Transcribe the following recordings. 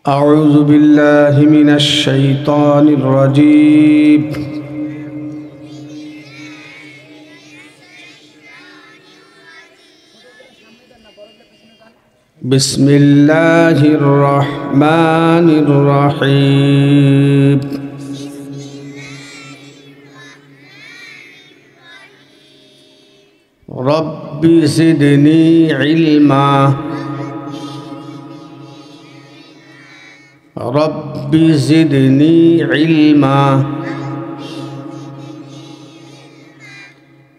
أعوذ بالله من الشيطان الرجيم بسم الله الرحمن الرحيم رب زدني علما رب زدني علما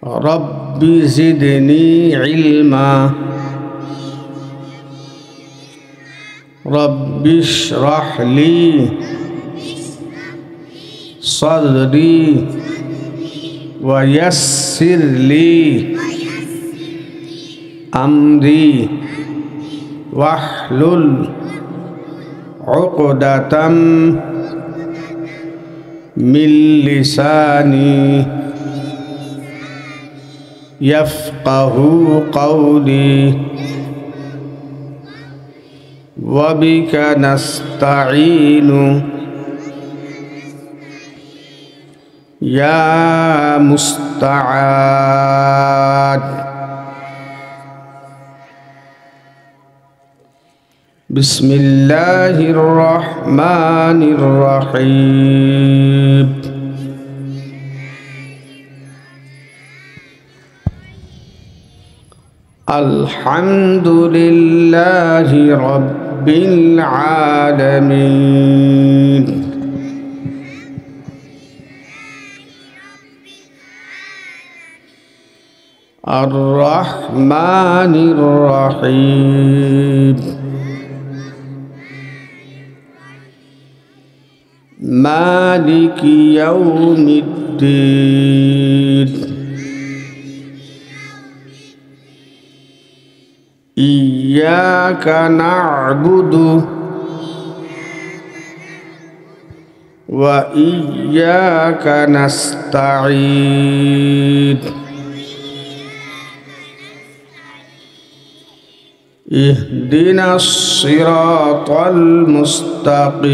رب زدني علما رب اشرح لي صدري ويسر لي أمري واحلل عقدة من لساني يفقه قولي وبك نستعين يا مستعان بسم الله الرحمن الرحيم الحمد لله رب العالمين الرحمن الرحيم مالك يوم الدين إياك نعبد وإياك نستعين اهدنا الصراط المستقيم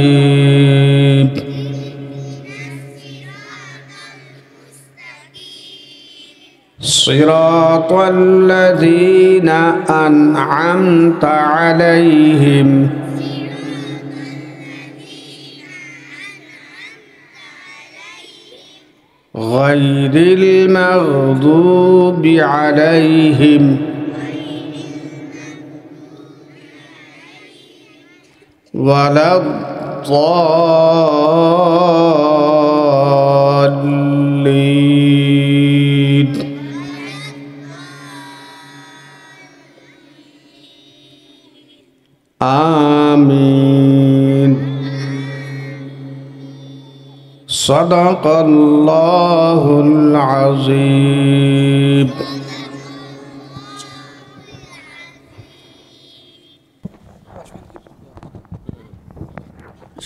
صراط الذين أنعمت عليهم غير المغضوب عليهم ولا الضالين آمين صدق الله العظيم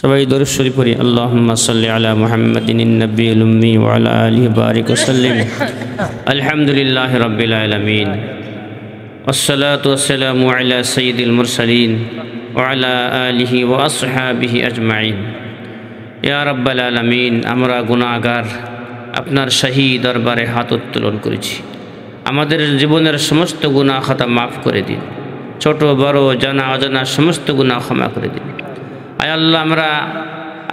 সবাই দরুদ শরীফ পড়ি আল্লাহুম্মা সাল্লি আলা মুহাম্মাদিন নবিয়্যিল উম্মি ওয়া আলা আলিহি বারিক ওয়া সাল্লিম আলহামদুলিল্লাহি রাব্বিল আলামিন ওয়াসসালাতু ওয়াসসালামু আলা সাইয়্যিদিল মুরসালিন ওয়া আলা আলিহি ওয়া আসহাবিহি আজমাইন ইয়া রাব্বাল আলামিন আমরা গুনাহগার আপনার শাহী দরবারে হাত উত্তোলন করেছি আমাদের জীবনের সমস্ত গুনাহ খাতা মাফ করে দিন ছোট বড় জানা অজানা সমস্ত গুনাহ ক্ষমা করে দিন আয় আল্লাহ আমরা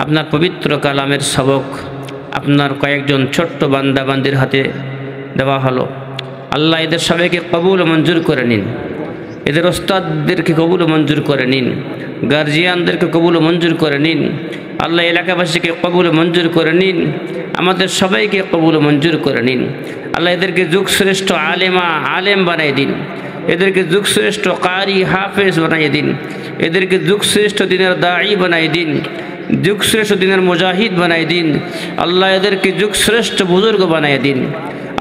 আপনার পবিত্র কালামের সবক আপনার কয়েকজন ছোট্ট বান্দাবান্দির হাতে দেওয়া হলো আল্লাহ এদের সবাইকে কবুল মঞ্জুর করে নিন এদের ওস্তাদদেরকে কবুল মঞ্জুর করে নিন গার্জিয়ানদেরকে কবুল মঞ্জুর করে নিন আল্লাহ এলাকাবাসীকে কবুল মঞ্জুর করে নিন আমাদের সবাইকে কবুল মঞ্জুর করে নিন আল্লাহ এদেরকে যুগশ্রেষ্ঠ আলেম বানিয়ে দিন এদেরকে যুগশ্রেষ্ঠ কারি হাফেজ বানিয়ে দিন এদেরকে যুগশ্রেষ্ঠ দিনের দাঈ বানিয়ে দিন যুগশ্রেষ্ঠ দিনের মুজাহিদ বানিয়ে দিন আল্লাহ এদেরকে যুগশ্রেষ্ঠ বুজুর্গ বানিয়ে দিন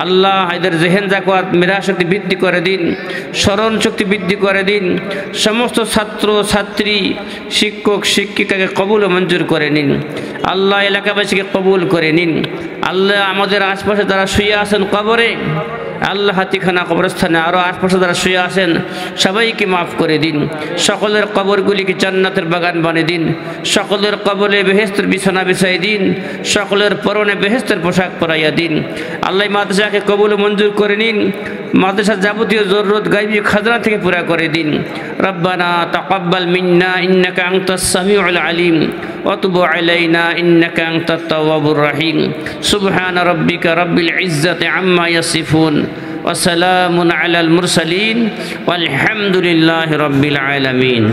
আল্লাহ এদের জেহেন জাকাত মেরাশক্তি বৃদ্ধি করে দিন স্মরণ শক্তি বৃদ্ধি করে দিন সমস্ত ছাত্র ছাত্রী শিক্ষক শিক্ষিকাকে কবুল মঞ্জুর করে নিন আল্লাহ এলাকাবাসীকে কবুল করে নিন আল্লাহ আমাদের আশপাশে যারা শুয়ে আছেন কবরে আল্লাহ হাতিখানা কবরস্থানে আরও আশপাশে যারা শুয়ে আছেন সবাইকে মাফ করে দিন। সকলের কবরগুলিকে জান্নাতের বাগান বানিয়ে দিন। সকলের কবরে বেহেশতের বিছানা বিছাই দিন। সকলের পরনে বেহেশতের পোশাক পরাইয়া দিন। আল্লাহ মাদ্রাসাকে কবুল মঞ্জুর করে নিন। মাদ্রাসার যাবতীয় জরুরত গায়বী খাজনা থেকে পুরা করে দিন। রব্বানা তাকাব্বাল মিন্না ইন্নাকা আনতাস সামিউল আলিম ওয়া তুব আলাইনা ইন্নাকা আনতাত তাওয়াবুর রহিম। সুবহান রাব্বিকা রাব্বিল ইজ্জাতি আম্মা ইয়াসিফুন ওয়া সালামুন আলাল মুরসালিন ওয়ালহামদুলিল্লাহি রাব্বিল আলামিন।